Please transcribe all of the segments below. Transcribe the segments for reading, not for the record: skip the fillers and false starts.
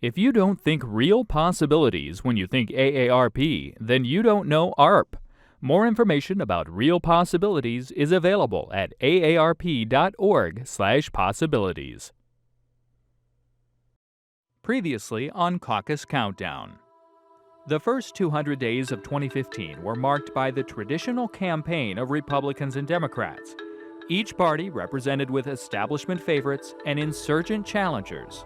If you don't think real possibilities when you think AARP, then you don't know ARP. More information about real possibilities is available at aarp.org/possibilities. Previously on Caucus Countdown. The first 200 days of 2015 were marked by the traditional campaign of Republicans and Democrats, each party represented with establishment favorites and insurgent challengers.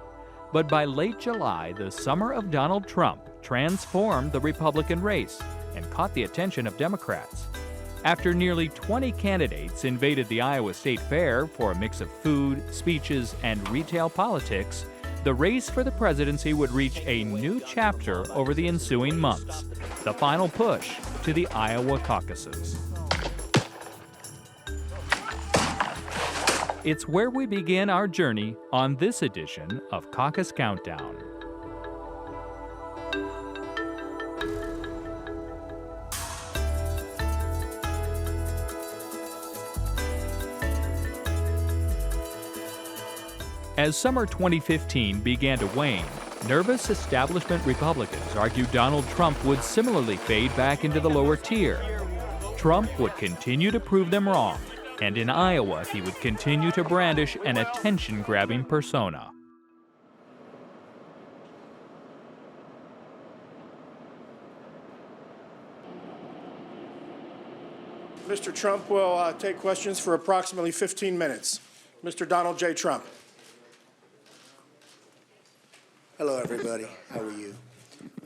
But by late July, the summer of Donald Trump transformed the Republican race and caught the attention of Democrats. After nearly 20 candidates invaded the Iowa State Fair for a mix of food, speeches, and retail politics, the race for the presidency would reach a new chapter over the ensuing months, the final push to the Iowa caucuses. It's where we begin our journey on this edition of Caucus Countdown. As summer 2015 began to wane, nervous establishment Republicans argued Donald Trump would similarly fade back into the lower tier. Trump would continue to prove them wrong, and in Iowa, he would continue to brandish an attention-grabbing persona. Mr. Trump will take questions for approximately 15 minutes. Mr. Donald J. Trump. Hello, everybody. How are you?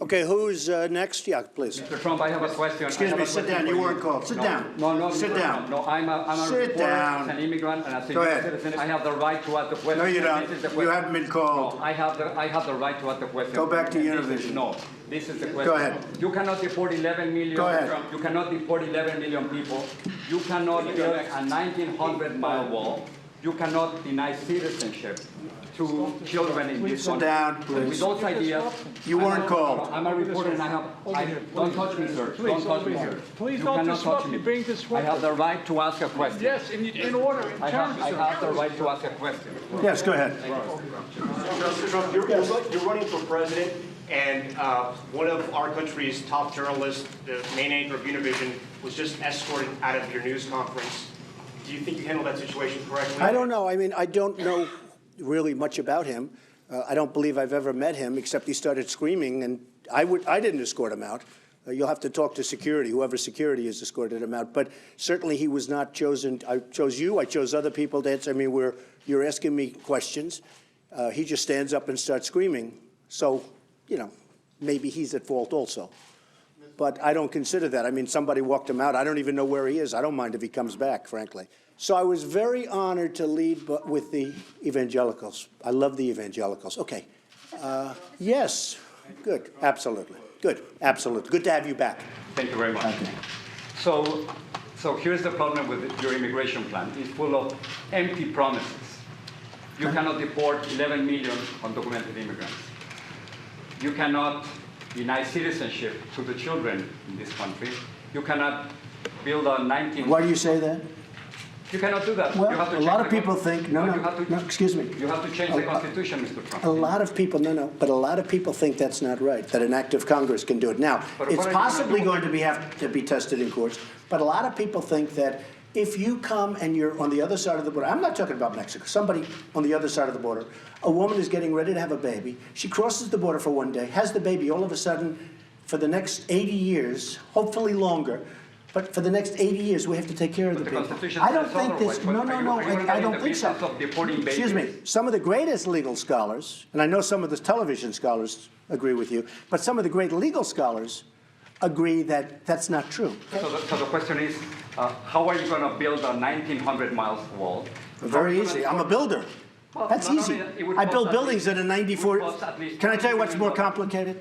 Okay, who's next? Yeah, please. Mr. Trump, I have a question. Excuse me, sit down. You weren't called. Sit down. No, sit down. No, I'm a sit reporter, down. an immigrant, and a Go ahead. citizen. I have the right to ask the question. No, you don't. You haven't been called. No, I have the right to ask the question. Go back to Univision. No, this is the question. Go ahead. You cannot deport 11 million. Go ahead. You cannot deport 11 million people. You cannot build a 1,900-mile wall. You cannot deny citizenship to children in this country. Sit down, please. With those ideas, you weren't called. I'm a reporter and don't touch me, sir. Don't touch me, sir. Please don't disrupt me. Being disrupted. I have the right to ask a question. Yes, in order. I have the right to ask a question. Yes, go ahead. Mr. Trump, you're running for president, and one of our country's top journalists, the main anchor of Univision, was just escorted out of your news conference. Do you think you handled that situation correctly? I don't know. I mean, I don't know really much about him. I don't believe I've ever met him, except he started screaming, and I didn't escort him out. You'll have to talk to security. Whoever security has escorted him out. But certainly he was not chosen. I chose you. I chose other people to answer me where you're asking me questions. He just stands up and starts screaming. So, you know, maybe he's at fault also. But I don't consider that. I mean, somebody walked him out. I don't even know where he is. I don't mind if he comes back, frankly. So I was very honored to lead with the evangelicals. I love the evangelicals. Okay. Yes. Good. Absolutely. Good. Absolutely. Good to have you back. Thank you very much. Okay. So here's the problem with your immigration plan. It's full of empty promises. You cannot deport 11 million undocumented immigrants. You cannot deny citizenship to the children in this country. You cannot build a 19... Why do you say that? You cannot do that. Well, you have to a lot of people think, no, excuse me. You have to change the Constitution, Mr. Trump. A lot of people, but a lot of people think that's not right, that an act of Congress can do it. Now, it's possibly going to have to be tested in courts, but a lot of people think that if you come and you're on the other side of the border, I'm not talking about Mexico, somebody on the other side of the border, a woman is getting ready to have a baby, she crosses the border for one day, has the baby, all of a sudden, for the next 80 years, hopefully longer, but for the next 80 years, we have to take care of the people. I don't think this, no, I don't think so. Excuse me, some of the greatest legal scholars, and I know some of the television scholars agree with you, but some of the great legal scholars agree that that's not true. So the question is, how are you going to build a 1,900 miles wall? Very easy. I'm a builder. Well, that's easy. I build buildings that are 94. Can I tell you what's more complicated?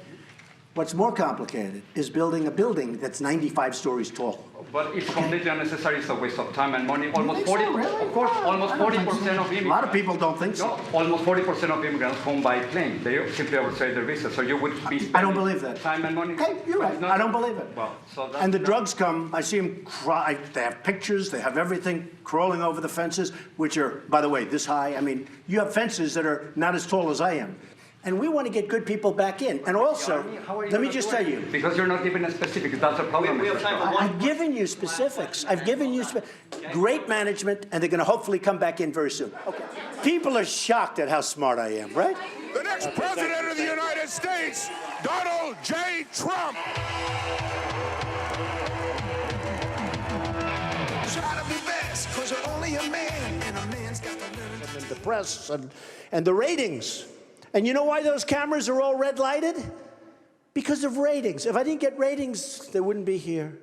What's more complicated is building a building that's 95 stories tall. But it's completely unnecessary. It's a waste of time and money. Almost 40, so, really? Of course, almost 40% of immigrants. A lot of people don't think so. No, almost 40% of immigrants come by plane. They simply overstay their visa. So you would be spending I don't believe that. Time and money. Okay, you're right. I don't believe it. Well, so and the drugs come. I see them cry. They have pictures. They have everything crawling over the fences, which are, by the way, this high. I mean, you have fences that are not as tall as I am. And we want to get good people back in. And also, let me just tell you. Because you're not giving us specifics. That's a problem. We have time for one. I've given you specifics. I've given you great management, and they're going to hopefully come back in very soon. Okay. People are shocked at how smart I am, right? The next president of the United States, Donald J. Trump. Try to be best, 'cause you're only a man, and a man's got to learn. And the press and the ratings. And you know why those cameras are all red lighted? Because of ratings. If I didn't get ratings, they wouldn't be here.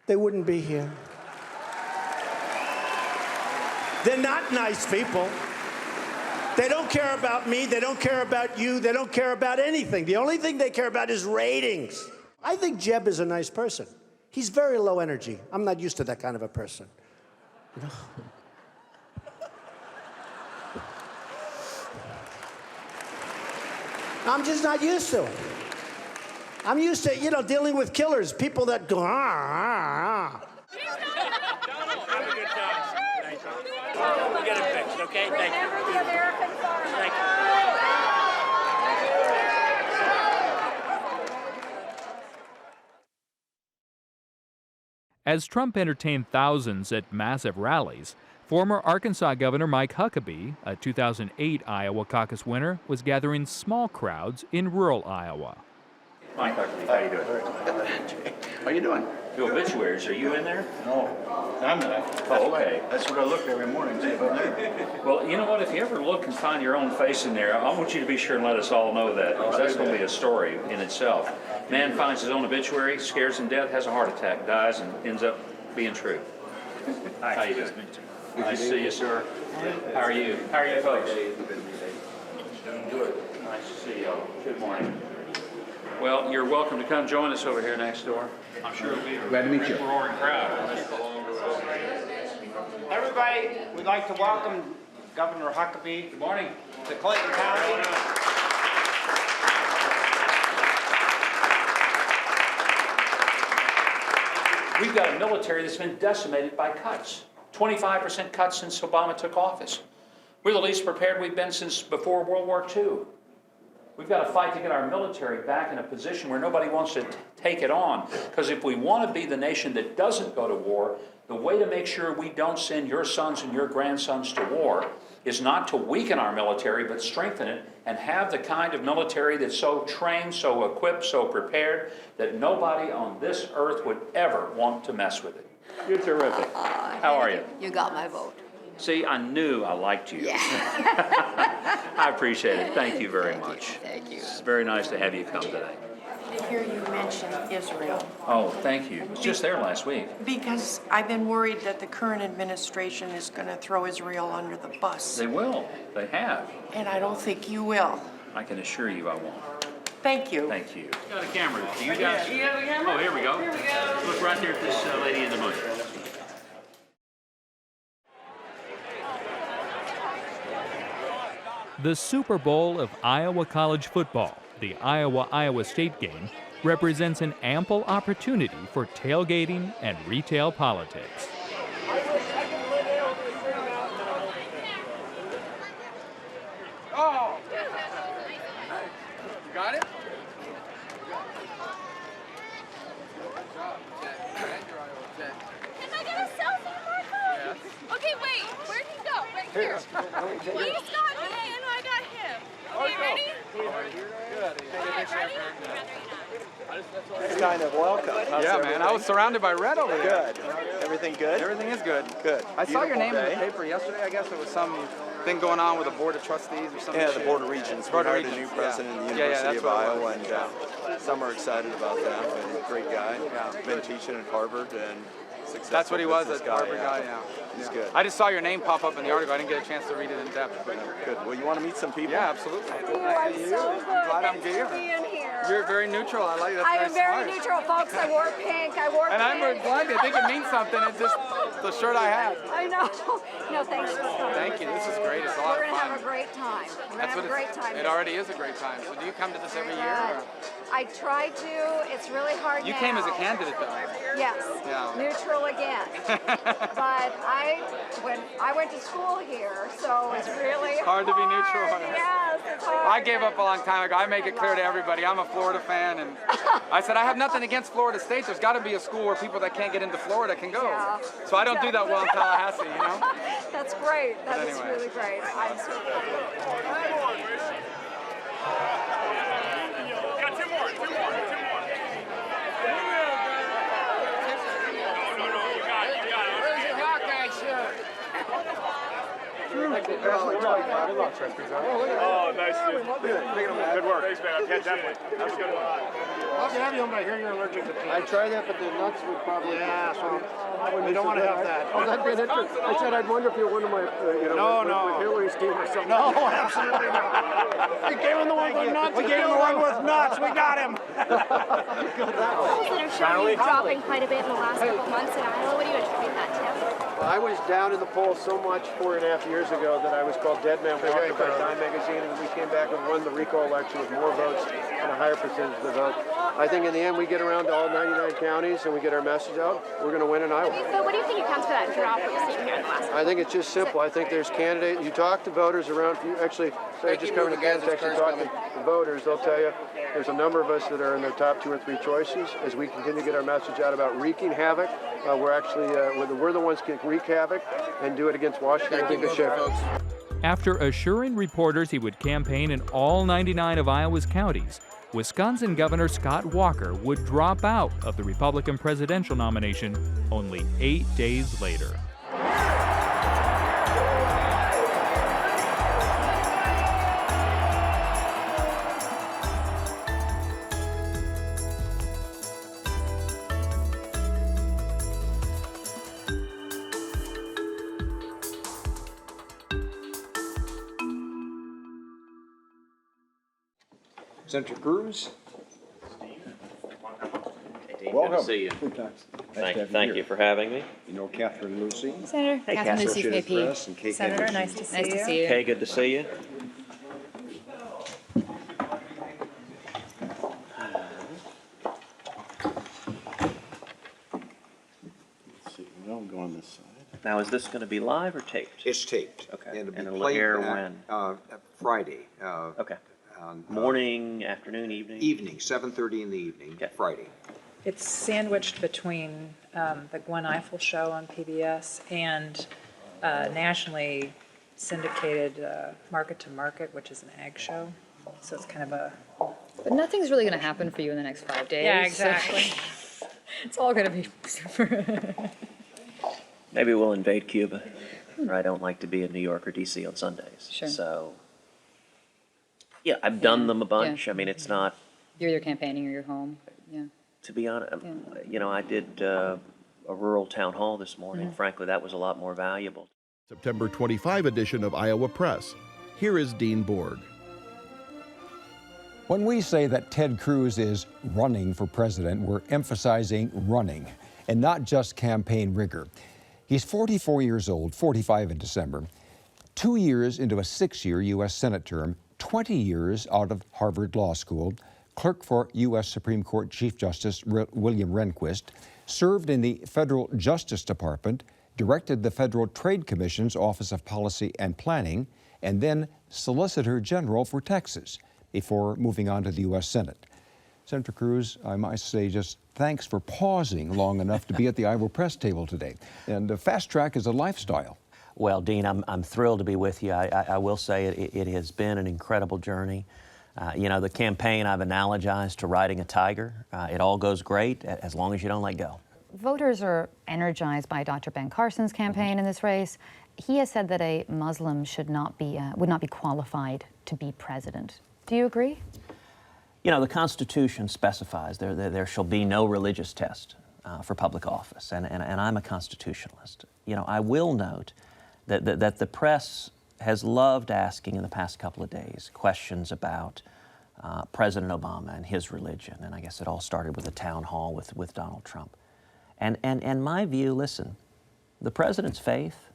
They wouldn't be here. They're not nice people. They don't care about me. They don't care about you. They don't care about anything. The only thing they care about is ratings. I think Jeb is a nice person. He's very low energy. I'm not used to that kind of a person. You know? I'm just not used to it. I'm used to, you know, dealing with killers, people that go, ah. We'll get it fixed, okay? Thank you. Remember the American farmer. Thank you. As Trump entertained thousands at massive rallies, former Arkansas Governor Mike Huckabee, a 2008 Iowa caucus winner, was gathering small crowds in rural Iowa. Mike Huckabee, how you doing? How you doing? The obituaries, are you in there? No, I'm not. Oh, okay. That's what I look every morning, see if I'm there. Well, you know what, if you ever look and find your own face in there, I want you to be sure and let us all know that, because that's going to be a story in itself. Man finds his own obituary, scares him to death, has a heart attack, dies, and ends up being true. Hi. How you doing? Nice to see you, sir. How are you? How are you folks? Doing good. Nice to see you. Good morning. Well, you're welcome to come join us over here next door. I'm sure it'll be Glad to meet you. roaring crowd. Everybody, we'd like to welcome Governor Huckabee. Good morning. To Clinton County. We've got a military that's been decimated by cuts. 25% cuts since Obama took office. We're the least prepared we've been since before World War II. We've got to fight to get our military back in a position where nobody wants to take it on. Because if we want to be the nation that doesn't go to war, the way to make sure we don't send your sons and your grandsons to war is not to weaken our military, but strengthen it and have the kind of military that's so trained, so equipped, so prepared that nobody on this earth would ever want to mess with it. You're terrific. How are you? You got my vote. See, I knew I liked you. Yeah. I appreciate it. Thank you very much. Thank you. It's very nice to have you come today. I hear you mention Israel. Oh, thank you. I was just there last week. Because I've been worried that the current administration is going to throw Israel under the bus. They will. They have. And I don't think you will. I can assure you I won't. Thank you. Thank you. Got a camera. Do you guys? You have a camera? Oh, here we go. Here we go. Look right there at this lady in the bush. The Super Bowl of Iowa college football, the Iowa-Iowa State game, represents an ample opportunity for tailgating and retail politics. Oh! You got it? Can I get a selfie, Marco? Yes. Okay, wait. Where'd he go? Right here. He's got me, and I got him. Okay, ready? Good. Okay, ready? It's kind of welcome. Yeah, man. I was surrounded by red over there. Good. Everything good? Everything is good. Good. I saw your name in the Beautiful day. paper yesterday. I guess there was some thing going on with the Board of Trustees or something. Yeah, the Board of Regents. Board of We hired Regents, a new president of the yeah. University That's of what it Iowa, was. and some are excited about that. But he's a great guy. Yeah. Been teaching at Harvard and successful. That's what he was, business at Harvard guy, yeah. He's good. I just saw your name pop up in the article. I didn't get a chance to read it in depth. But Good. Well, you want to meet some people? yeah, absolutely. I'm so good. I'm glad I'm Thanks for here. being here. You're very neutral. I like that. I am very neutral, folks. I wore pink. I wore And I'm very pink. blind. I think it means something. It just the shirt I had. I know. No, thanks for coming. Thank you. This is great. It's a lot We're of going to fun. have a great time. We're going to have a great time. It already is a great time. So do you come to this every year? Or? I try to. It's really hard You now. came as a candidate, though. Yes. Yeah. Neutral again. But when I went to school here, so it's really hard to be neutral. Yes, it's hard. I gave up a long time ago. I make it clear to everybody. I'm a Florida fan, and I said I have nothing against Florida State. There's got to be a school where people that can't get into Florida can go. Yeah. So I don't do that well in Tallahassee, you know? That's great. That is anyway. really great. I'm so Oh, nice. Good work. Thanks, man. Yeah, definitely. Have a good one. Love to have you, but I hear you're allergic to peanuts. I tried that, but the nuts would probably. Yeah, so we don't want to have that. Oh, that'd be an interesting. I said I'd wonder if you're one of my, with Hillary's team or something. No, absolutely not. We gave him the one with nuts. We gave him the one with nuts. We got him. polls that are showing you dropping quite a bit in the last couple of months in Iowa. What do you attribute that to? I was down in the polls so much 4.5 years ago that I was called Dead Man Walking by Time magazine, and we came back and won the recall election with more votes and a higher percentage of the vote. I think in the end we get around to all 99 counties and we get our message out. We're going to win in Iowa. So what do you think accounts for that drop we've seen here in the last? I think it's just simple. I think there's candidates. You talk to voters around. You actually, say just coming to Kansas, actually talk to voters. They'll tell you there's a number of us that are in their top 2 or 3 choices. As we continue to get our message out about wreaking havoc, we're actually we're the ones who can wreak havoc and do it against Washington. I think the sheriff. After assuring reporters he would campaign in all 99 of Iowa's counties, Wisconsin Governor Scott Walker would drop out of the Republican presidential nomination only 8 days later. Senator Cruz. Welcome. Good to see you. Thank you for having me. You know Catherine Lucy. Senator Catherine Lucy, Associated VP. Press, and KK Senator, Lucy. nice to see you. Kay, good to see you. Let's see. I'll go on this side. Now, is this going to be live or taped? It's taped. Okay. And And it'll it'll be played air back, when? Friday. Okay. On, Morning, afternoon, evening? Evening, 7:30 in the evening, Okay. Friday. It's sandwiched between the Gwen Ifill show on PBS and nationally syndicated Market to Market, which is an ag show. So it's kind of a... But nothing's really going to happen for you in the next 5 days. Yeah, exactly. So it's all going to be super. Maybe we'll invade Cuba. I don't like to be in New York or DC on Sundays. Sure. So, yeah, I've done them a bunch. Yeah. I mean, it's not, You're either campaigning or you're home. Yeah. to be honest, Yeah. you know, I did a rural town hall this morning. Mhm. Frankly, that was a lot more valuable. September 25 edition of Iowa Press. Here is Dean Borg. When we say that Ted Cruz is running for president, we're emphasizing running and not just campaign rigor. He's 44 years old, 45 in December, 2 years into a 6-year U.S. Senate term, 20 years out of Harvard Law School, clerk for U.S. Supreme Court Chief Justice William Rehnquist, served in the Federal Justice Department, directed the Federal Trade Commission's Office of Policy and Planning, and then Solicitor General for Texas before moving on to the U.S. Senate. Senator Cruz, I must say just thanks for pausing long enough to be at the Iowa Press table today. And fast track is a lifestyle. Well, Dean, I'm thrilled to be with you. I will say it has been an incredible journey. You know, the campaign I've analogized to riding a tiger. It all goes great as long as you don't let go. Voters are energized by Dr. Ben Carson's campaign in this race. He has said that a Muslim would not be qualified to be president. Do you agree? You know, the Constitution specifies there shall be no religious test for public office, and I'm a constitutionalist. You know, I will note that the press has loved asking in the past couple of days questions about President Obama and his religion, and I guess it all started with a town hall with Donald Trump. And my view, listen, The president's faith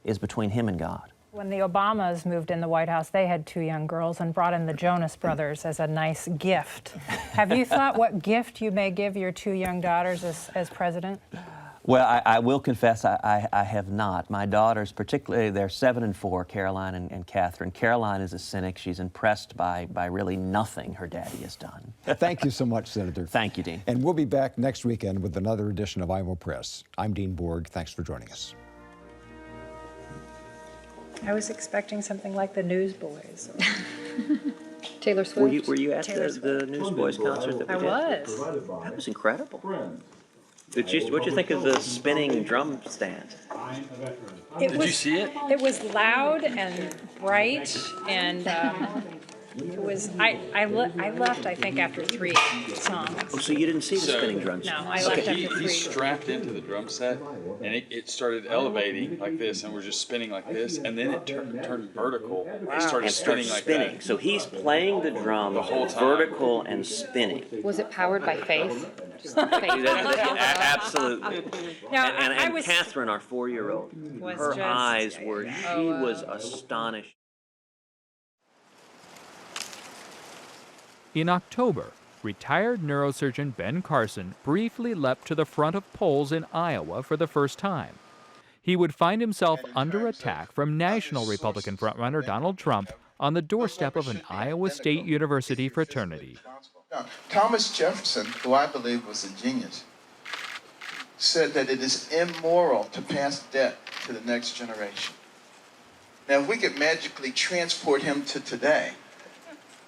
is between him and God. When the Obamas moved in the White House, they had 2 young girls and brought in the Jonas Brothers as a nice gift. Have you thought what gift you may give your 2 young daughters as president? Well, I will confess I have not. My daughters, particularly, they're 7 and 4, Caroline and Catherine. Caroline is a cynic. She's impressed by really nothing her daddy has done. Thank you so much, Senator. Thank you, Dean. And we'll be back next weekend with another edition of Iowa Press. I'm Dean Borg. Thanks for joining us. I was expecting something like the Newsboys. Taylor Swift. Were you at Taylor the Newsboys concert that we did? I was. That was incredible. What'd you think of the spinning drum stand? Did you see it? It was loud and bright, and it was. I left, I think, after 3 songs. Oh, so you didn't see the spinning drum No, stand? I left after 3. He strapped into the drum set, and it started elevating like this, and we're just spinning like this, and then it turned vertical. It started spinning like that. So he's playing the drum the whole time, vertical and spinning. Was it powered by faith? Absolutely. Now, and I was, Catherine, our 4-year-old, was her just, eyes were, she was astonished. In October, retired neurosurgeon Ben Carson briefly leapt to the front of polls in Iowa for the first time. He would find himself under attack from national Republican frontrunner Donald Trump on the doorstep of an Iowa State University fraternity. Thomas Jefferson, who I believe was a genius, said that it is immoral to pass debt to the next generation. Now, if we could magically transport him to today,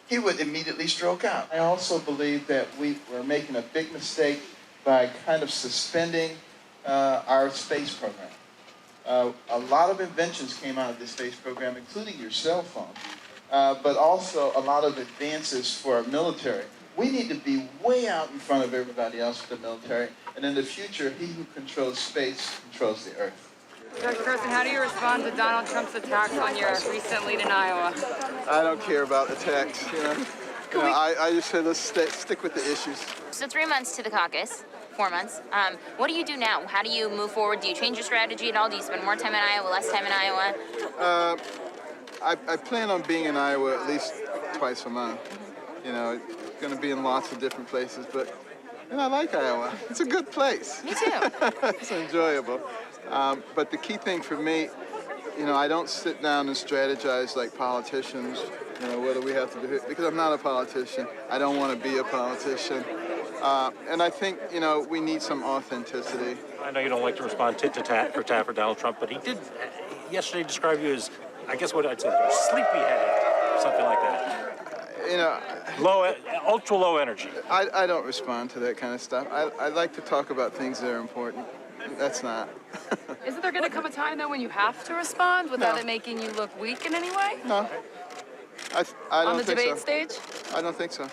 he would immediately stroke out. I also believe that we were making a big mistake by kind of suspending our space program. A lot of inventions came out of this space program, including your cell phone, but also a lot of advances for our military. We need to be way out in front of everybody else with the military, and in the future, he who controls space controls the earth. Dr. Carson, how do you respond to Donald Trump's attacks on your recent lead in Iowa? I don't care about attacks, I just say let's stick with the issues. So 3 months to the caucus, 4 months. What do you do now? How do you move forward? Do you change your strategy at all? Do you spend more time in Iowa, less time in Iowa? I plan on being in Iowa at least twice a month. Going to be in lots of different places, but I like Iowa. It's a good place. Me too. It's enjoyable. But the key thing for me, I don't sit down and strategize like politicians, what do we have to do, because I'm not a politician. I don't want to be a politician. And I think, we need some authenticity. I know you don't like to respond tit to tat for Donald Trump, but he did yesterday describe you as, I guess what I'd say, sleepy-headed, something like that. Ultra low energy. I don't respond to that kind of stuff. I like to talk about things that are important. That's not. Isn't there going to come a time, though, when you have to respond without it making you look weak in any way? No. I don't On the think debate so. stage? I don't think so.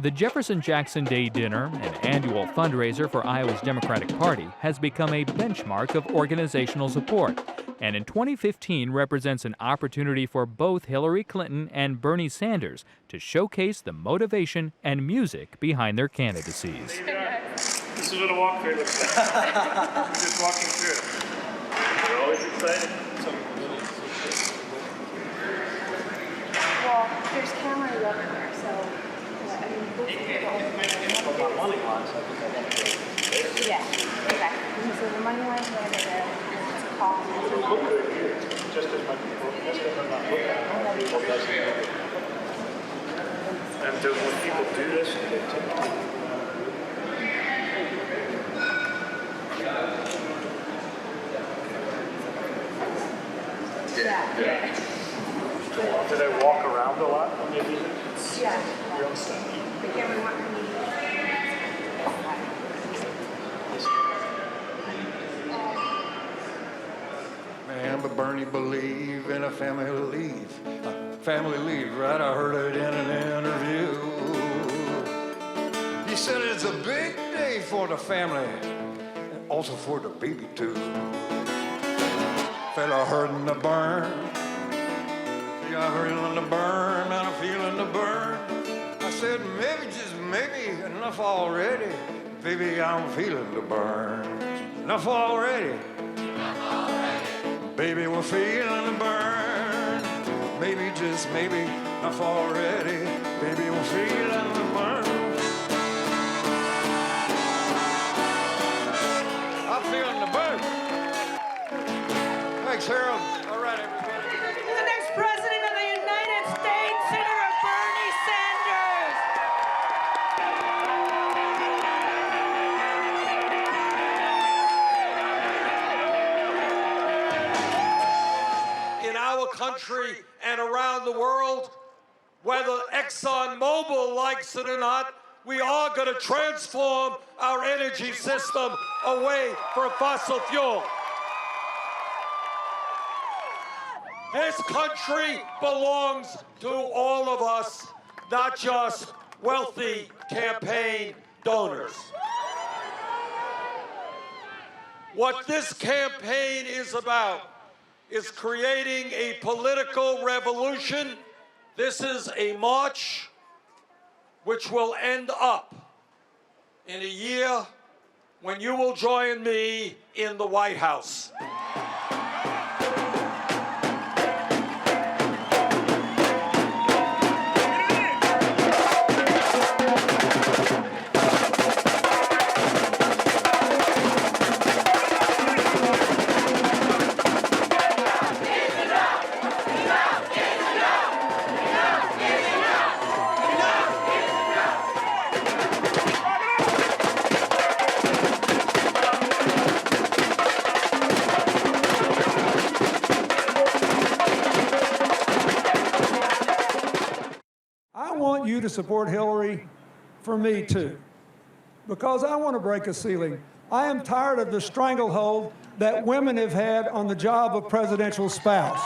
The Jefferson Jackson Day Dinner, an annual fundraiser for Iowa's Democratic Party, has become a benchmark of organizational support, and in 2015 represents an opportunity for both Hillary Clinton and Bernie Sanders to showcase the motivation and music behind their candidacies. This is what a walk through looks like. Just walking through it. You're always excited. Well, there's cameras everywhere, so I mean, yeah, exactly. So the money line's right there. It's a call. Just as much and do when people do this, they take Yeah. Do they walk around a lot when they do this? Yeah. Real stuff. The camera wants me. Man, but Bernie believe in a family leave. Family leave, right? I heard it in an interview. He said it's a big day for the family, and also for the baby too. Fella hurting the burn. Yeah, I'm feeling the burn, man, I'm feeling the burn. I said said, maybe, just maybe, enough already. Baby, I'm feeling the burn. Enough already. Baby, we're feeling the burn. Maybe, just maybe, enough already. Baby, we're feeling the burn. I'm feeling the burn. Thanks, Harold. All right, everybody. The next president of the United States, Senator Bernie Sanders. In our country and around the world, whether ExxonMobil likes it or not, we are going to transform our energy system away from fossil fuel. This country belongs to all of us, not just wealthy campaign donors. What this campaign is about is creating a political revolution. This is a march which will end up in a year when you will join me in the White House. You to support Hillary for me too, because I want to break a ceiling. I am tired of the stranglehold that women have had on the job of presidential spouse.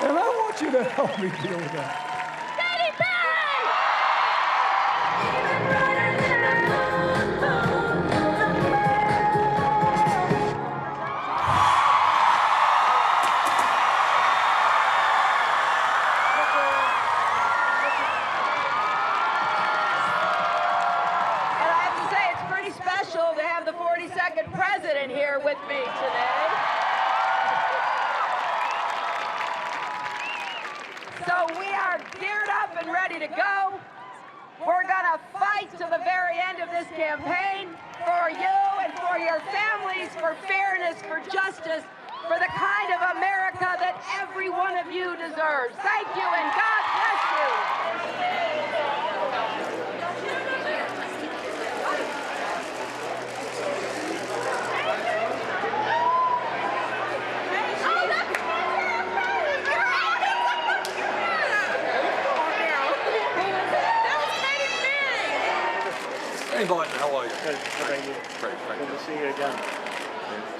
And I want you to help me deal with that. President here with me today. So we are geared up and ready to go. We're going to fight to the very end of this campaign for you and for your families, for fairness, for justice, for the kind of America that every one of you deserves. Thank you and God bless you. Hey, Martin, how are you? Good. How about you? Great. Good to see you again.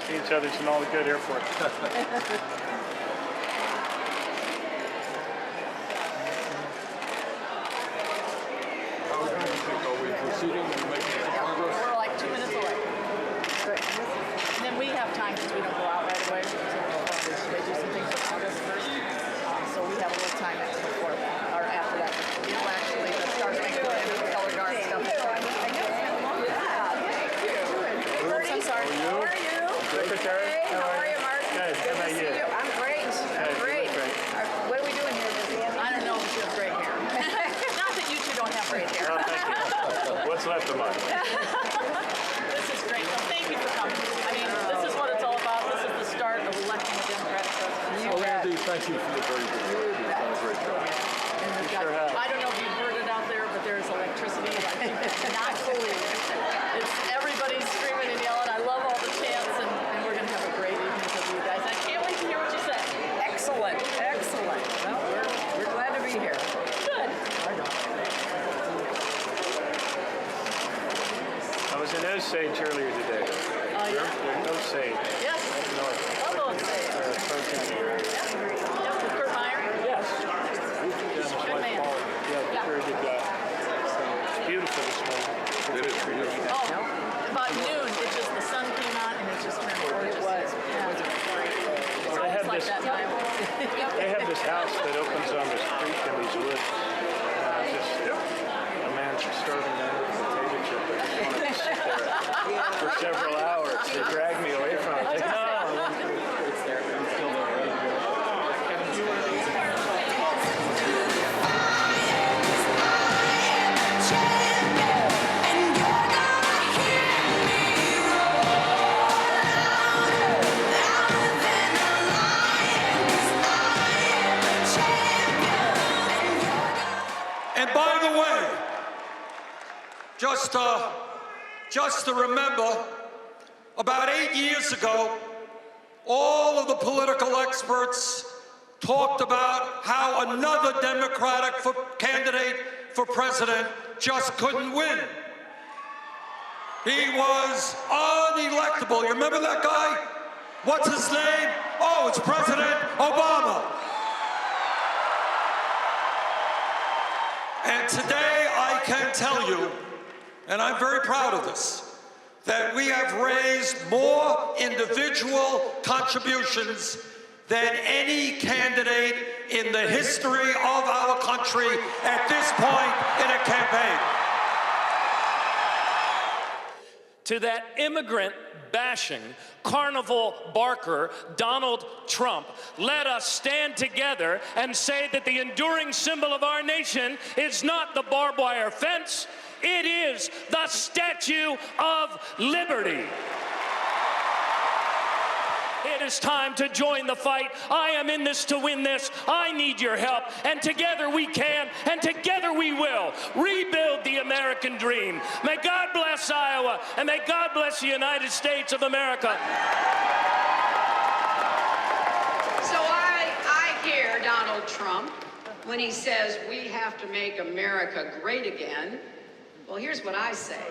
See each other in all the good airports. Are we proceeding and making some progress? We're like 2 minutes away. Great. And then we have time because we don't go out right away. So they do some things with August first. So we have a little time before that, or after that. You know, actually, the stars make the color guard stuff. I'm sorry. How are you? Secretary? Hey, how are you, Mark? Good. How about you? I'm great. I'm great. What are we doing here, Vivian? I don't know, but you have great hair. Not that you two don't have great hair. Oh, thank you. What's left of mine? This is great. Well, thank you for coming. I mean, this is what it's all about. This is the start of electing a Democratic president. Well, Andy, thank you for the very good work. You've done a great job. And we've got, I don't know if you've heard it out there, but there's electricity. Not fully. It's everybody's screaming and yelling. I love all the chants, and we're going to have a great evening with you guys. I can't wait to hear what you say. Excellent. Excellent. Well, we're glad to be here. Good. I was in Osage earlier today. They're Osage. Yes. Love Osage. With Kurt Meyer? Yes. Good man. Yeah, very good guy. It's beautiful this morning. It is beautiful. Oh, about noon, it just, the sun came out and it just turned gorgeous. It was. Yeah, it was great. It's I always had like this- that in Iowa. They have this house that opens on this creek in these woods. A man's starving down with a potato chip. I just wanted to sit there for several hours. They dragged me away from it. I was like, no, it's there. I'm still there, ready to go. And by the way, just to remember, about 8 years ago, all of the political experts talked about how another Democratic candidate for president just couldn't win. He was unelectable. You remember that guy? What's his name? Oh, it's President Obama. And today I can tell you, and I'm very proud of this, that we have raised more individual contributions than any candidate in the history of our country at this point in a campaign. To that immigrant bashing, carnival barker, Donald Trump, let us stand together and say that the enduring symbol of our nation is not the barbed wire fence, it is the Statue of Liberty. It is time to join the fight. I am in this to win this. I need your help. And together we can, and together we will rebuild the American dream. May God bless Iowa, and may God bless the United States of America. So I hear Donald Trump when he says we have to make America great again. Well, here's what I say.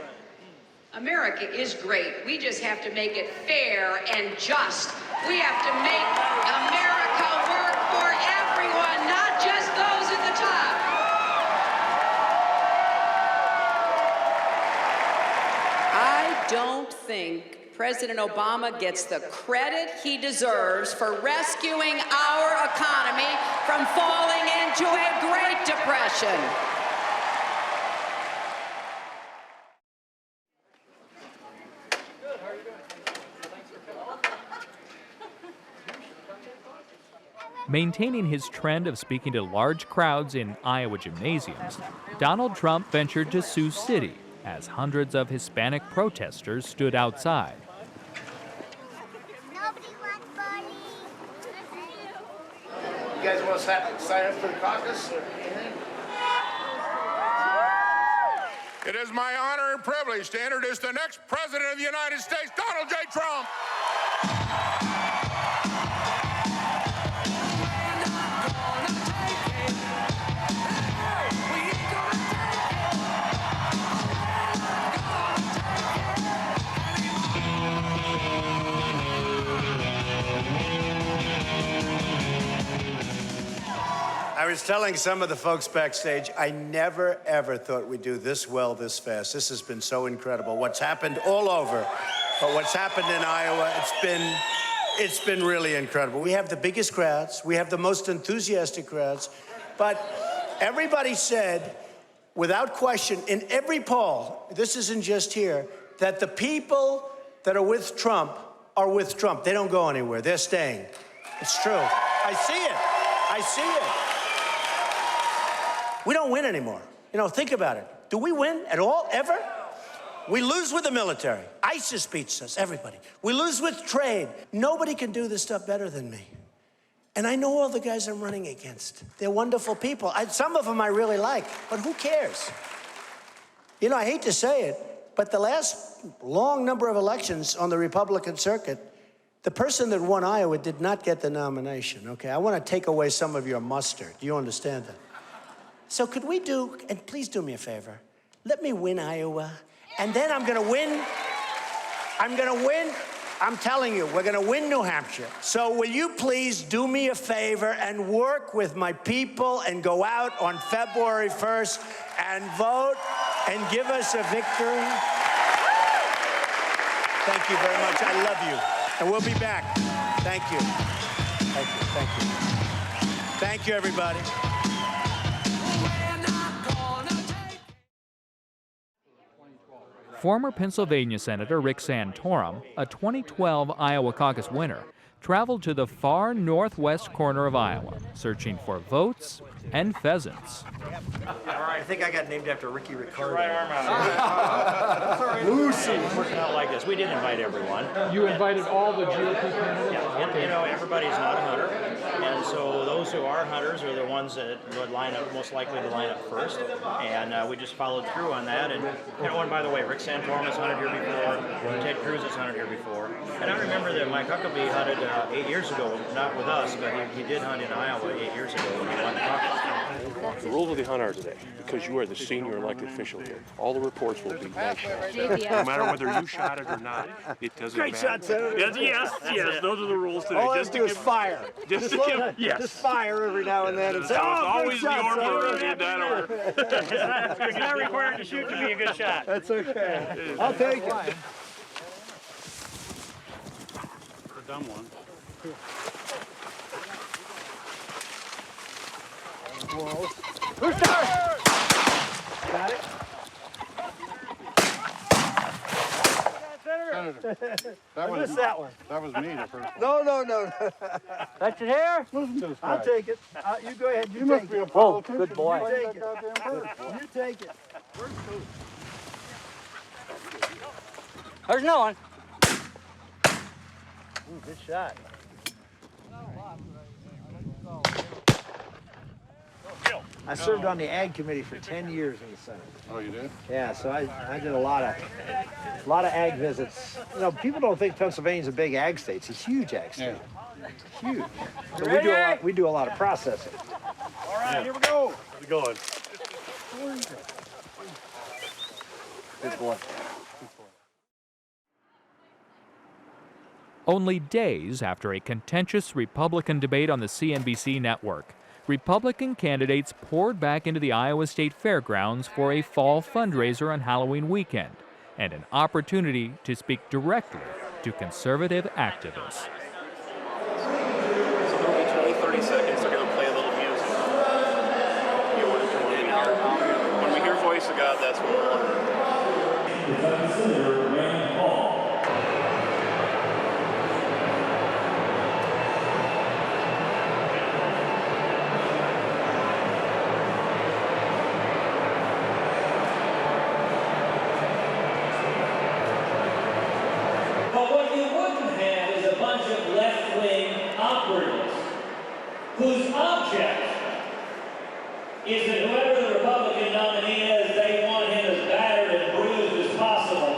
America is great. We just have to make it fair and just. We have to make America work for everyone, not just those at the top. I don't think President Obama gets the credit he deserves for rescuing our economy from falling into a Great Depression. Maintaining his trend of speaking to large crowds in Iowa gymnasiums, Donald Trump ventured to Sioux City as hundreds of Hispanic protesters stood outside. You guys want to sign up for the caucus? It is my honor and privilege to introduce the next President of the United States, Donald J. Trump. I was telling some of the folks backstage, I never, ever thought we'd do this well, this fast. This has been so incredible. What's happened all over, but what's happened in Iowa, it's been really incredible. We have the biggest crowds. We have the most enthusiastic crowds. But everybody said, without question, in every poll, this isn't just here, that the people that are with Trump are with Trump. They don't go anywhere. They're staying. It's true. I see it. I see it. We don't win anymore. You know, think about it. Do we win at all, ever? We lose with the military. ISIS beats us, everybody. We lose with trade. Nobody can do this stuff better than me. And I know all the guys I'm running against. They're wonderful people. Some of them I really like, but who cares? You know, I hate to say it, but the last long number of elections on the Republican circuit, the person that won Iowa did not get the nomination, okay? I want to take away some of your mustard. Do you understand that? So could we do, and please do me a favor, let me win Iowa, and then I'm gonna win, I'm telling you, we're gonna win New Hampshire. So will you please do me a favor and work with my people and go out on February 1st and vote and give us a victory? Thank you very much, I love you. And we'll be back. Thank you. Thank you, thank you. Thank you, everybody. Former Pennsylvania Senator Rick Santorum, a 2012 Iowa caucus winner, traveled to the far northwest corner of Iowa, searching for votes and pheasants. I think I got named after Ricky Ricardo. Right arm out. Lucy. Working out like this. We didn't invite everyone. You invited all the GOP candidates? Yeah, and, you know, everybody's not a hunter, and so those who are hunters are the ones that would line up, most likely to line up first, and we just followed through on that. And you know, and by the way, Rick Santorum has hunted here before, Ted Cruz has hunted here before, and I remember that Mike Huckabee hunted 8 years ago, not with us, but he did hunt in Iowa 8 years ago when he won the caucus. The rules of the hunt are today, because you are the senior elected official here. All the reports will be nice shots. No matter whether you shot it or not, it doesn't matter. Great shot, Senator. Yes, those are the rules today. All I have to do is fire. Just to give, yes. Just fire every now and then and say, It's oh, always great shot, your Senator. bird. It's not required to shoot to be a good shot. That's okay. I'll take it. A dumb one. Who's starting? Got it? Senator, I missed that one. That was me the first. No. That's your hair? Listen to this guy. I'll take it. You go ahead. You must take be a it. politician. Good boy. You You take it. You take it. There's no one. Ooh, good shot. I served on the Ag Committee for 10 years in the Senate. Oh, you did? Yeah, so I did a lot of ag visits. You know, people don't think Pennsylvania's a big ag state. It's a huge ag state. Yeah. Huge. So we do a lot of processing. All right, here we go. How's it going? Good boy. Only days after a contentious Republican debate on the CNBC network, Republican candidates poured back into the Iowa State Fairgrounds for a fall fundraiser on Halloween weekend and an opportunity to speak directly to conservative activists. So there'll be 20-30 seconds. They're going to play a little music. You want to join in here? When we hear Voice of God, that's what we'll hear. But what you wouldn't have is a bunch of left-wing operatives whose object is that whoever the Republican nominee is, they want him as battered and bruised as possible.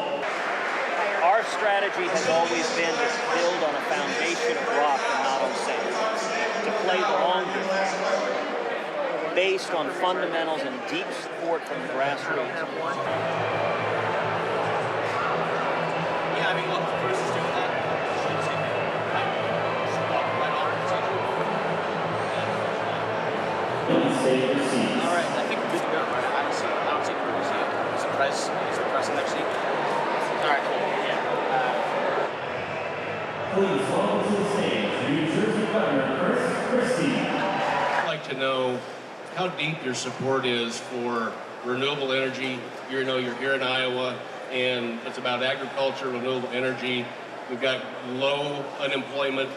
Our strategy has always been to build on a foundation of rock and not on sand. To play the long game, based on fundamentals and deep support from the grassroots. Yeah, I mean, look, Cruz is doing that. All right, I think we're good to go, right? I don't see Cruz yet. Is the press next seat? All right, cool. Please welcome to the stage New Jersey Governor Chris Christie. I'd like to know how deep your support is for renewable energy. You know, you're here in Iowa, and it's about agriculture, renewable energy. We've got low unemployment.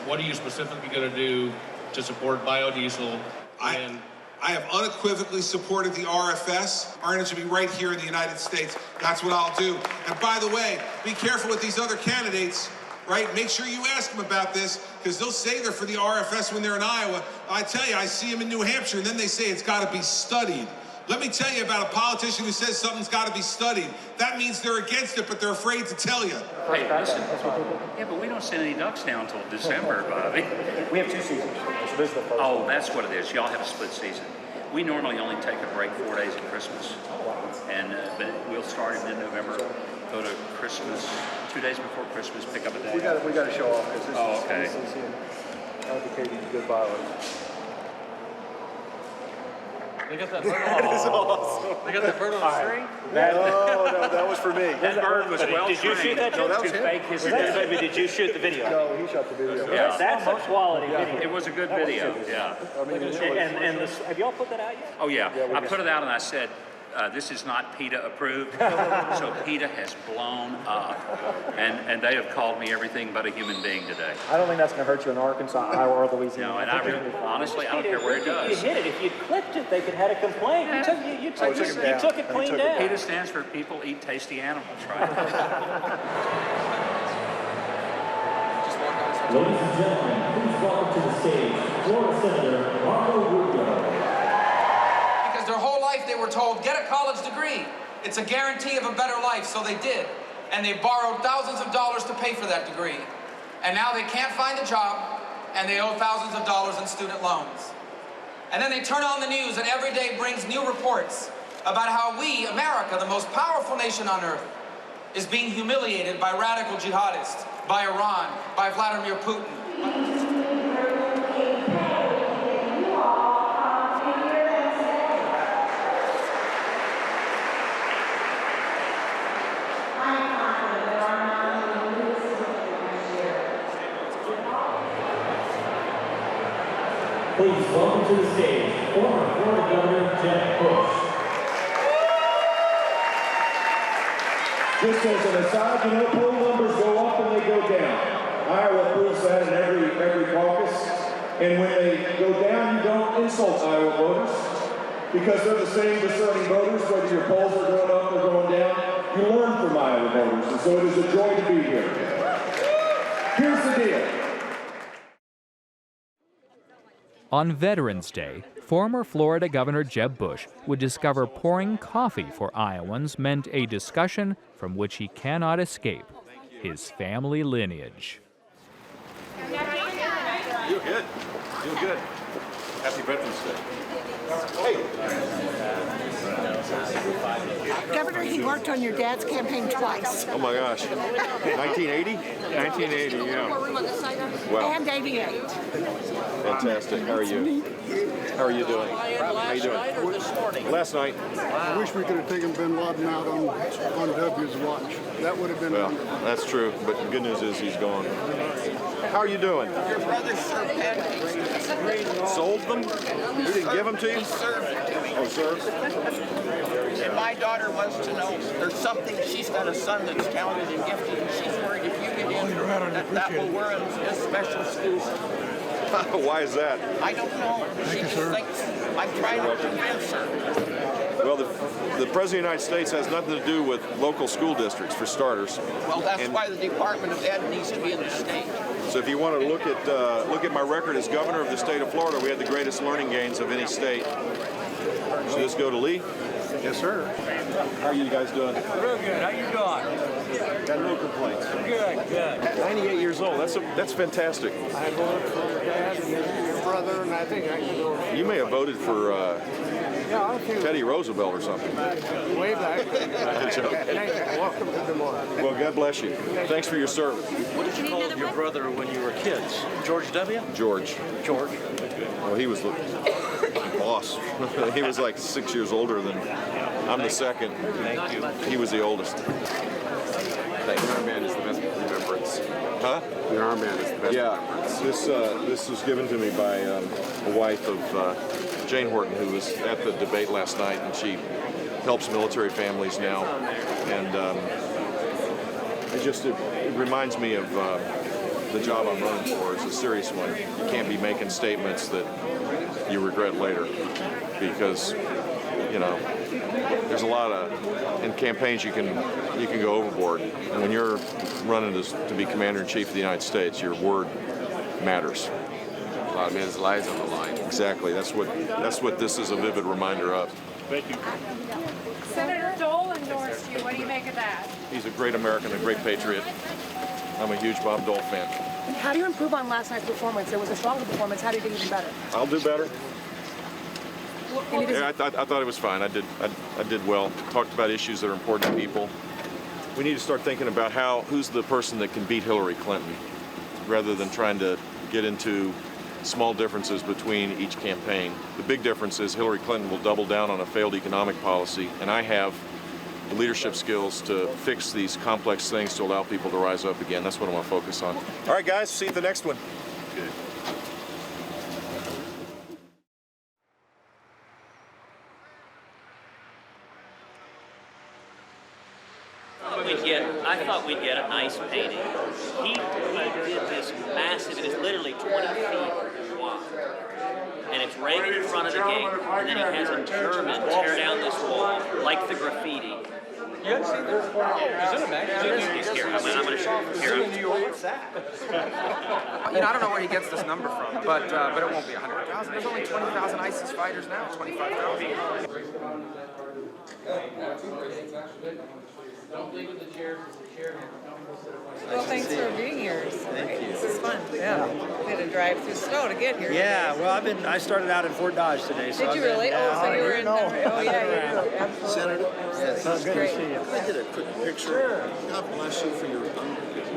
What are you specifically going to do to support biodiesel? I have unequivocally supported the RFS. Our energy should be right here in the United States. That's what I'll do. And by the way, be careful with these other candidates, right? Make sure you ask them about this, because they'll say they're for the RFS when they're in Iowa. I tell you, I see them in New Hampshire, and then they say it's got to be studied. Let me tell you about a politician who says something's got to be studied. That means they're against it, but they're afraid to tell you. Hey, listen. Yeah, but we don't send any ducks down until December, Bobby. We have 2 seasons. So this is the first Oh, that's what it is. Y'all have a split season. We normally only take a break 4 days at Christmas, and but we'll start in mid-November. Go to Christmas 2 days before Christmas. Pick up a day. We got to show off because this is advocating good violence. They got that bird on the string. They got that bird on the string? No, that was for me. That bird was well Did you shoot that? No, that was to him. fake his Did you shoot the video? No, he shot the video. Yeah. That's a quality video. It was a good video, yeah. I mean, Have y'all put that out yet? Oh, yeah. I put it out and I said, this is not PETA approved. So PETA has blown up. And they have called me everything but a human being today. I don't think that's going to hurt you in Arkansas, Iowa, or Louisiana. No, and honestly, I don't care where it You does. hit it. If you'd clipped it, they could have had a complaint. You took it clean down. PETA stands for People Eat Tasty Animals, right? Ladies and gentlemen, please welcome to the stage Florida Senator Marco Rubio. Because their whole life they were told, get a college degree. It's a guarantee of a better life, so they did. And they borrowed thousands of dollars to pay for that degree. And now they can't find a job, and they owe thousands of dollars in student loans. And then they turn on the news, and every day brings new reports about how we, America, the most powerful nation on earth, is being humiliated by radical jihadists, by Iran, by Vladimir Putin. Please welcome to the stage former Florida Governor Jeb Bush. Just as an aside, you know, poll numbers go up and they go down. Iowa proves that in every caucus. And when they go down, you don't insult Iowa voters because they're the same discerning voters, whether your polls are going up or going down. You learn from Iowa voters, and so it is a joy to be here. Here's the deal. On Veterans Day, former Florida Governor Jeb Bush would discover pouring coffee for Iowans meant a discussion from which he cannot escape, his family lineage. You're good. You're good. Happy Veterans Day. Governor, he worked on your dad's campaign twice. Oh my gosh. 1980? 1980, yeah. Wow. And 88. Fantastic. How are you? How are you doing? How you doing? Last night. I wish we could have taken bin Laden out on W's watch. That would have been wonderful. That's true, but the good news is he's gone. How are you doing? Your brother served pancakes. Sold them? He didn't give them to you? He served it to me. Oh, served? And my daughter wants to know, there's something, she's got a son that's talented and gifted, and she's worried if you get in, that will warrant a special school. Why is that? I don't know. She just thinks, I'm trying to convince her. Well, the President of the United States has nothing to do with local school districts, for starters. Well, that's why the Department of Ed needs to be in the state. So if you want to look at my record as governor of the state of Florida, we had the greatest learning gains of any state. So let's go to Lee. Yes, sir. How are you guys doing? Real good. How you doing? Got no complaints. Good, good. 98 years old. That's fantastic. I voted for your dad and your brother, and I think I can go. You may have voted for Teddy Roosevelt or something. Way back. Good joke. Thank you. Welcome to Des Moines. Well, God bless you. Thanks for your service. What did you call your brother when you were kids? George W? George. George. Well, he was the boss. He was like 6 years older than I'm the second. Thank you. He was the oldest. Your armband is the best remembrance. Huh? Your armband is the best remembrance. This was given to me by a wife of Jane Horton, who was at the debate last night, and she helps military families now. And it reminds me of the job I'm running for. It's a serious one. You can't be making statements that you regret later, because there's a lot of, in campaigns you can go overboard, and when you're running to be Commander-in-Chief of the United States, your word matters. A lot of men's lives on the line. Exactly. That's what this is a vivid reminder of. Thank you. Senator Dole endorsed you. What do you make of that? He's a great American, a great patriot. I'm a huge Bob Dole fan. How do you improve on last night's performance? It was a stronger performance. How do you get even better? I'll do better. Yeah, I thought it was fine. I did well. Talked about issues that are important to people. We need to start thinking about who's the person that can beat Hillary Clinton, rather than trying to get into small differences between each campaign. The big difference is Hillary Clinton will double down on a failed economic policy, and I have the leadership skills to fix these complex things to allow people to rise up again. That's what I want to focus on. All right, guys, see you at the next one. Good. I thought we'd get a nice painting. He did this massive, it is literally 20 feet wide. And it's right in front of the gate. And then he has a German tear down this wall, like the graffiti. You haven't seen this? He's in a magazine. He's here. I'm going to show you. What's that? I don't know where he gets this number from, but it won't be 100,000. There's only 20,000 ISIS fighters now, 25,000. Well, thanks for being here. Thank you. This is fun. Yeah. We had to drive through snow to get here. Yeah, well, I started out in Fort Dodge today. So Did you really? So you were in Absolutely. Senator? Yes, That's good great. to see you. Can I get a quick picture? Sure. God bless you for your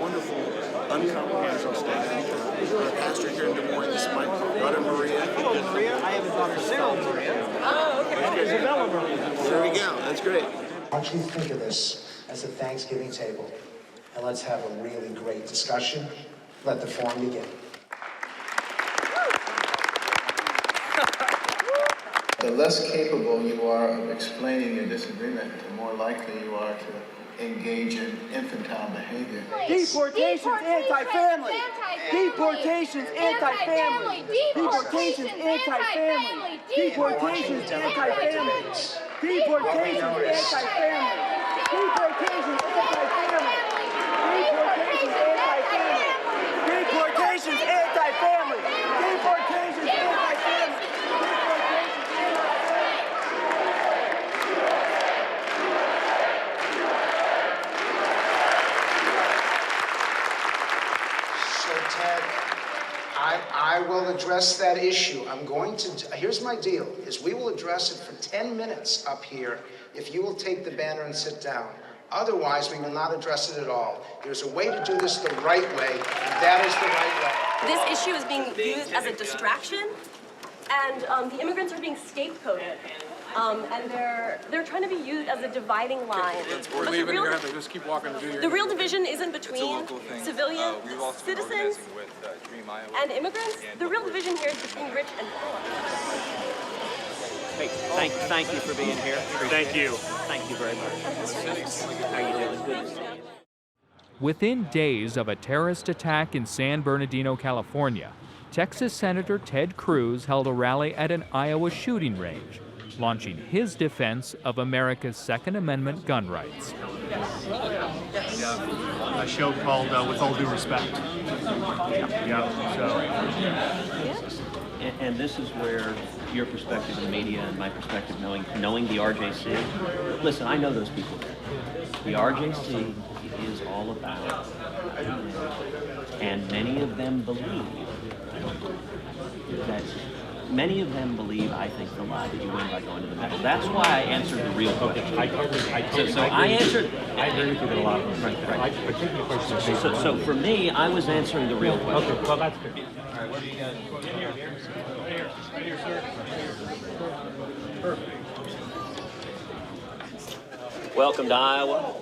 wonderful, uncompromising statement. I'm a pastor here in Des Moines. This is my daughter Maria. Hello, Maria. I have a daughter, Sarah Maria. Oh, okay. And Isabella Maria. There we go. That's great. I want you to think of this as a Thanksgiving table, and let's have a really great discussion. Let the forum begin. The less capable you are of explaining your disagreement, the more likely you are to engage in infantile behavior. Deportations anti-family. Deportations anti-family. Deportations anti-family. Deportations anti-family. Deportations anti-family. Deportations anti-family. Deportations anti-family. Deportations anti-family. Ted, I will address that issue. Here's my deal, is we will address it for 10 minutes up here if you will take the banner and sit down. Otherwise, we will not address it at all. There's a way to do this the right way, and that is the right way. This issue is being used as a distraction, and the immigrants are being scapegoated. And they're trying to be used as a dividing line. We're leaving. You're going to have to just keep walking and do your The real division isn't between civilian citizens and immigrants. The real division here is between rich and poor. Hey, thank you for being here. Thank you. Thank you very much. How you doing? Good to see you. Within days of a terrorist attack in San Bernardino, California, Texas Senator Ted Cruz held a rally at an Iowa shooting range, launching his defense of America's Second Amendment gun rights. A show called With All Due Respect. And this is where your perspective in the media and my perspective knowing the RJC. Listen, I know those people there. The RJC is all about, and many of them believe that. Many of them believe, I think, the lie that you win by going to the middle. That's why I answered the real question. I agree with you that a lot of them. Right. But taking the question. So for me, I was answering the real question. Okay, well, that's good. All right, what do you guys? Here, sir. Perfect. Welcome to Iowa.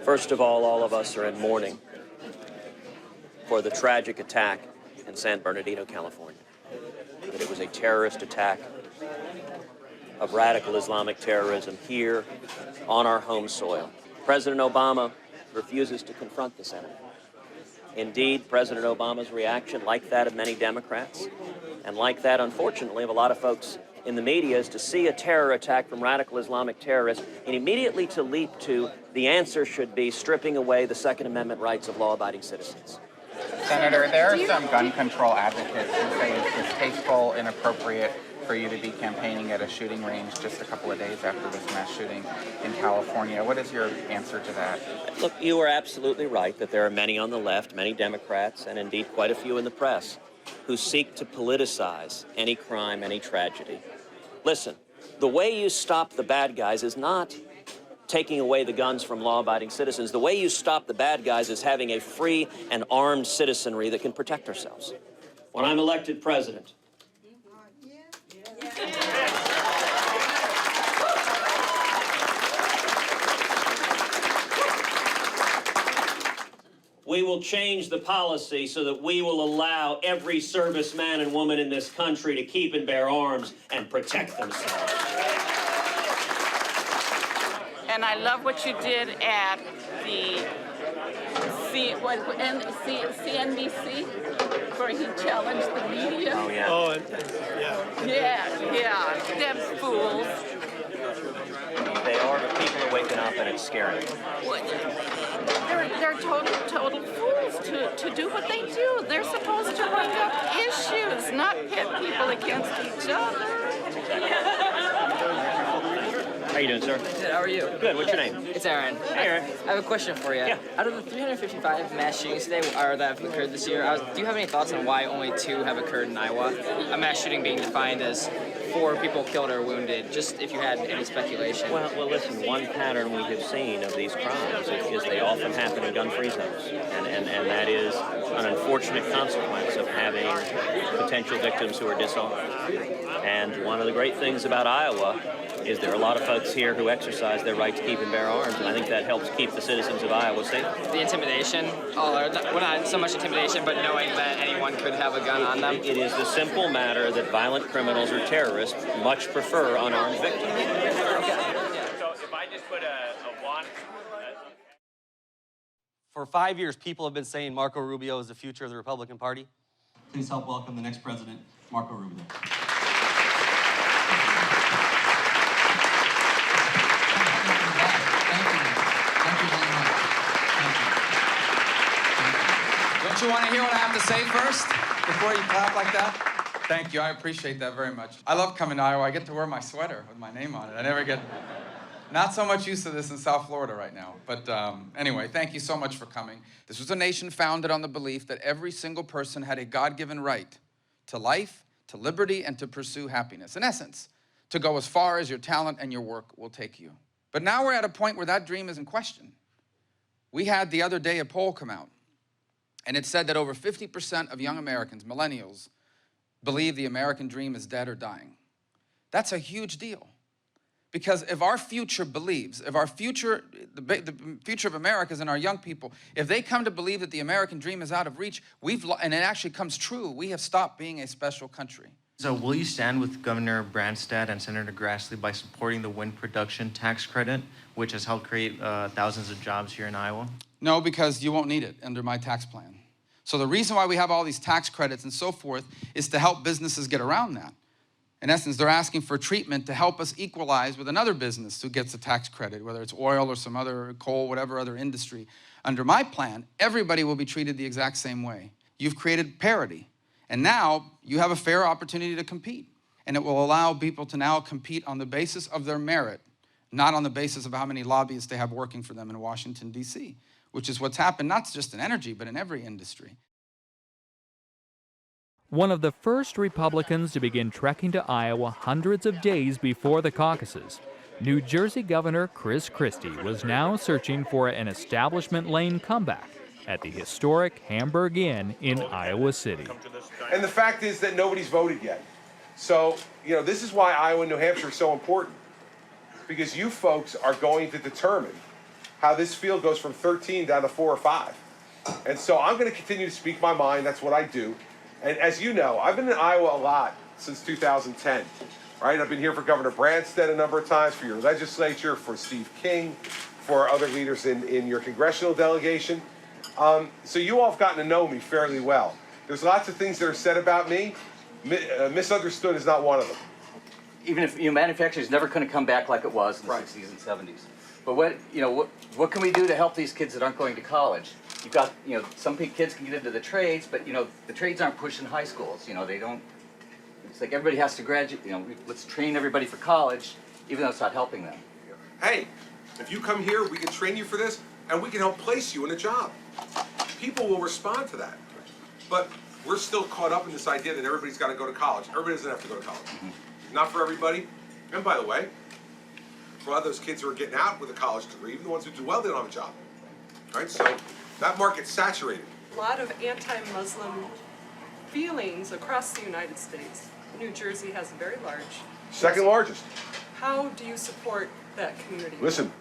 First of all of us are in mourning for the tragic attack in San Bernardino, California. That it was a terrorist attack of radical Islamic terrorism here on our home soil. President Obama refuses to confront this enemy. Indeed, President Obama's reaction, like that of many Democrats, and like that, unfortunately, of a lot of folks in the media, is to see a terror attack from radical Islamic terrorists and immediately to leap to the answer should be stripping away the Second Amendment rights of law-abiding citizens. Senator, there are some gun control advocates who say it's distasteful, inappropriate for you to be campaigning at a shooting range just a couple of days after this mass shooting in California. What is your answer to that? Look, you are absolutely right that there are many on the left, many Democrats, and indeed quite a few in the press, who seek to politicize any crime, any tragedy. Listen, the way you stop the bad guys is not taking away the guns from law-abiding citizens. The way you stop the bad guys is having a free and armed citizenry that can protect ourselves. when I'm elected president, we will change the policy so that we will allow every serviceman and woman in this country to keep and bear arms and protect themselves. And I love what you did at the CNBC, where he challenged the media. Oh, yeah. Oh, yeah. Them fools. They are, but people are waking up and it's scary. They're total fools to do what they do. They're supposed to bring up issues, not pit people against each other. How you doing, sir? Good, how are you? Good, what's your name? It's Aaron. Hey, Aaron. I have a question for you. Yeah. Out of the 355 mass shootings today that have occurred this year, do you have any thoughts on why only 2 have occurred in Iowa? A mass shooting being defined as 4 people killed or wounded, just if you had any speculation. Well, listen, one pattern we have seen of these crimes is they often happen in gun-free zones. And that is an unfortunate consequence of having potential victims who are disarmed. And one of the great things about Iowa is there are a lot of folks here who exercise their right to keep and bear arms, and I think that helps keep the citizens of Iowa safe. The intimidation, well, not so much intimidation, but knowing that anyone could have a gun on them. It is the simple matter that violent criminals or terrorists much prefer unarmed victims. So if I just put a wand... For 5 years, people have been saying Marco Rubio is the future of the Republican Party. Please help welcome the next president, Marco Rubio. Don't you want to hear what I have to say first before you clap like that? Thank you. I appreciate that very much. I love coming to Iowa. I get to wear my sweater with my name on it. I never get not so much used to this in South Florida right now. But anyway, thank you so much for coming. This was a nation founded on the belief that every single person had a God-given right to life, to liberty, and to pursue happiness. In essence, to go as far as your talent and your work will take you. But now we're at a point where that dream is in question. We had the other day a poll come out, and it said that over 50% of young Americans, millennials, believe the American dream is dead or dying. That's a huge deal. Because if our future believes, if our future, the future of America is in our young people, if they come to believe that the American dream is out of reach, and it actually comes true, we have stopped being a special country. So will you stand with Governor Branstad and Senator Grassley by supporting the wind production tax credit, which has helped create thousands of jobs here in Iowa? No, because you won't need it under my tax plan. So the reason why we have all these tax credits and so forth is to help businesses get around that. In essence, they're asking for treatment to help us equalize with another business who gets a tax credit, whether it's oil or some other coal, whatever other industry. Under my plan, everybody will be treated the exact same way. You've created parity, and now you have a fair opportunity to compete. And it will allow people to now compete on the basis of their merit, not on the basis of how many lobbyists they have working for them in Washington, D.C., which is what's happened not just in energy, but in every industry. One of the first Republicans to begin trekking to Iowa hundreds of days before the caucuses, New Jersey Governor Chris Christie was now searching for an establishment lane comeback at the historic Hamburg Inn in Iowa City. And the fact is that nobody's voted yet. So, this is why Iowa and New Hampshire are so important. Because you folks are going to determine how this field goes from 13 down to 4 or 5. And so I'm going to continue to speak my mind. That's what I do. And as you know, I've been in Iowa a lot since 2010, right? I've been here for Governor Branstad a number of times, for your legislature, for Steve King, for other leaders in your congressional delegation. So you all have gotten to know me fairly well. There's lots of things that are said about me. Misunderstood is not one of them. Even if manufacturing is never going to come back like it was in the 60s and 70s. But what can we do to help these kids that aren't going to college? You've got, some kids can get into the trades, but, the trades aren't pushed in high schools. They don't, it's like everybody has to graduate, let's train everybody for college, even though it's not helping them. Hey, if you come here, we can train you for this, and we can help place you in a job. People will respond to that. But we're still caught up in this idea that everybody's got to go to college. Everybody doesn't have to go to college. Not for everybody. And by the way, for a lot of those kids who are getting out with a college degree, even the ones who do well, they don't have a job. Right? So that market's saturated. A lot of anti-Muslim feelings across the United States. New Jersey has a very large. Second largest. How do you support that community? Listen,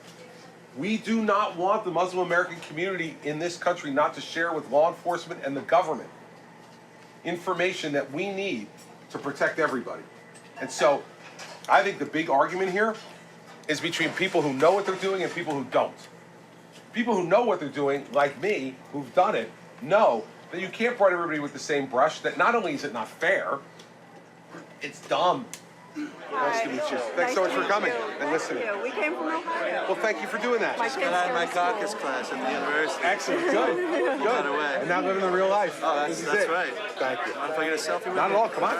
we do not want the Muslim American community in this country not to share with law enforcement and the government information that we need to protect everybody. And so I think the big argument here is between people who know what they're doing and people who don't. People who know what they're doing, like me, who've done it, know that you can't bright everybody with the same brush, that not only is it not fair, it's dumb. Nice to meet you. Thanks so much for coming and listening. We came from Ohio. Well, thank you for doing that. My kids I had my go to caucus school. class at the university. Excellent. Good. Got Good. away. And now living the real life. Oh, This that's is it. right. Thank you. Mind if I get a selfie with you? Not at all. Come on.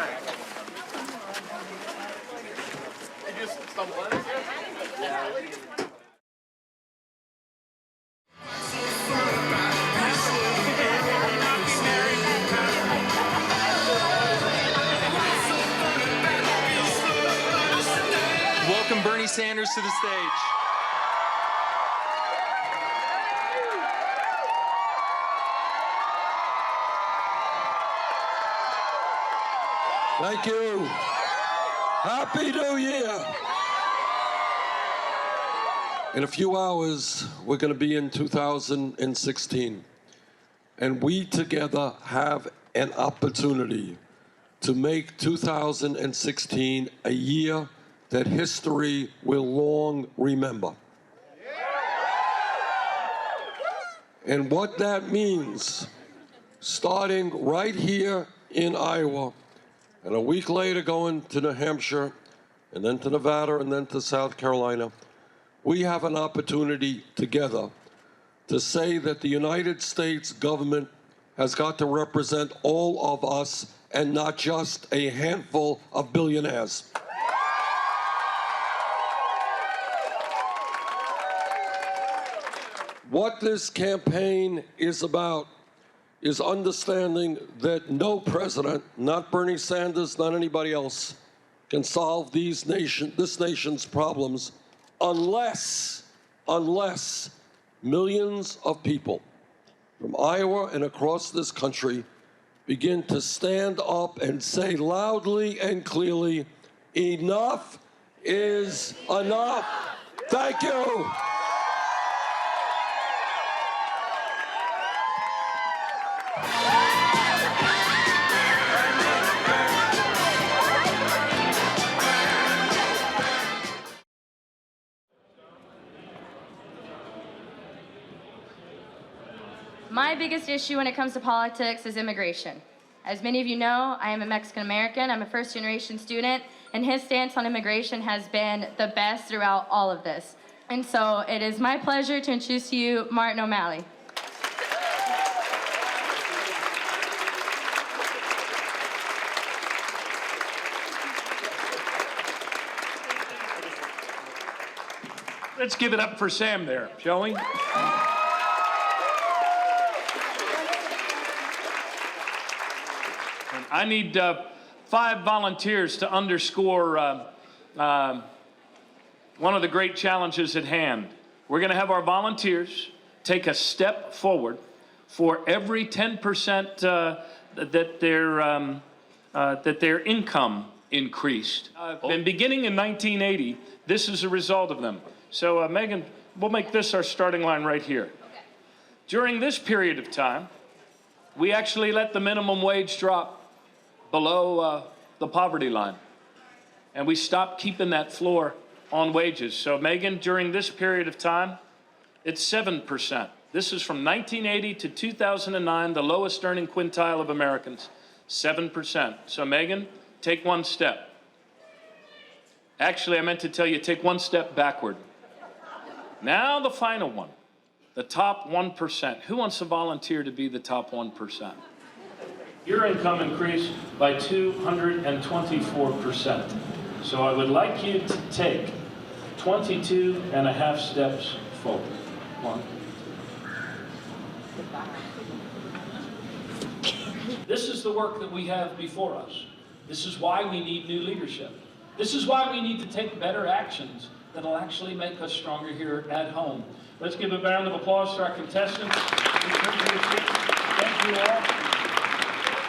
Welcome Bernie Sanders to the stage. Thank you. Happy New Year. In a few hours, we're going to be in 2016. And we together have an opportunity to make 2016 a year that history will long remember. And what that means, starting right here in Iowa, and a week later going to New Hampshire, and then to Nevada, and then to South Carolina, we have an opportunity together to say that the United States government has got to represent all of us and not just a handful of billionaires. What this campaign is about is understanding that no president, not Bernie Sanders, not anybody else, can solve this nation's problems unless millions of people from Iowa and across this country begin to stand up and say loudly and clearly, enough is enough. Thank you. My biggest issue when it comes to politics is immigration. As many of you know, I am a Mexican American. I'm a first-generation student, and his stance on immigration has been the best throughout all of this. And so it is my pleasure to introduce to you Martin O'Malley. Let's give it up for Sam there, shall we? I need 5 volunteers to underscore one of the great challenges at hand. We're going to have our volunteers take a step forward for every 10% that their income increased. And beginning in 1980, this is a result of them. So Megan, we'll make this our starting line right here. Okay. During this period of time, we actually let the minimum wage drop below the poverty line. And we stopped keeping that floor on wages. So Megan, during this period of time, it's 7%. This is from 1980 to 2009, the lowest earning quintile of Americans, 7%. So Megan, take one step. Actually, I meant to tell you, take one step backward. Now the final one, the top 1%. Who wants to volunteer to be the top 1%? Your income increased by 224%. So I would like you to take 22.5 steps forward. 1. This is the work that we have before us. This is why we need new leadership. This is why we need to take better actions that'll actually make us stronger here at home. Let's give a round of applause to our contestants. Thank you all.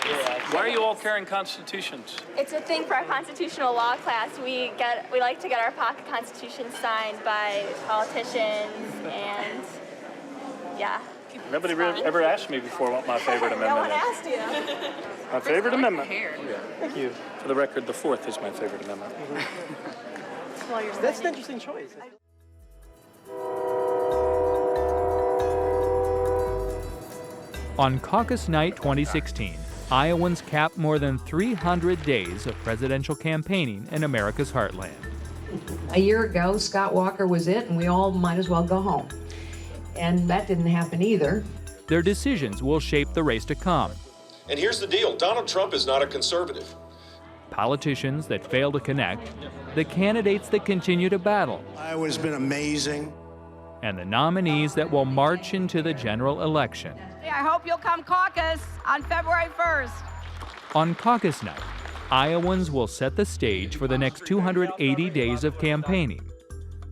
Yeah. Why are you all carrying constitutions? It's a thing for our constitutional law class. We like to get our pocket constitutions signed by politicians and yeah. Nobody ever asked me before what my favorite amendment No one is. asked you. My favorite amendment. Thank you. For the record, the 4th is my favorite amendment. That's an interesting choice. On Caucus Night 2016, Iowans capped more than 300 days of presidential campaigning in America's heartland. A year ago, Scott Walker was it, and we all might as well go home. And that didn't happen either. Their decisions will shape the race to come. And here's the deal, Donald Trump is not a conservative. Politicians that fail to connect, the candidates that continue to battle, Iowa's been amazing, and the nominees that will march into the general election. I hope you'll come caucus on February 1st. On Caucus Night, Iowans will set the stage for the next 280 days of campaigning.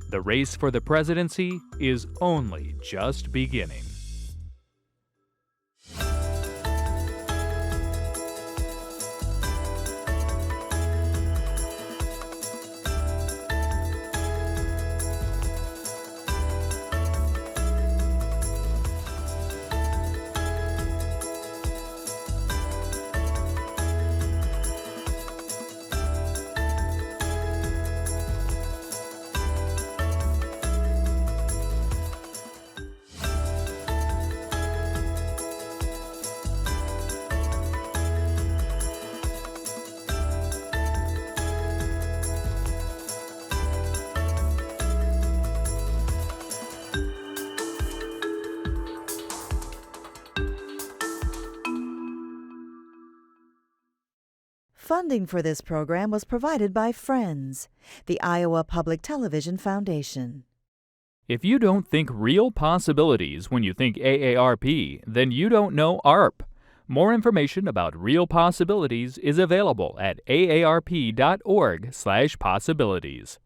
The race for the presidency is only just beginning. Funding for this program was provided by Friends, the Iowa Public Television Foundation. If you don't think real possibilities when you think AARP, then you don't know ARP. More information about real possibilities is available at aarp.org/possibilities.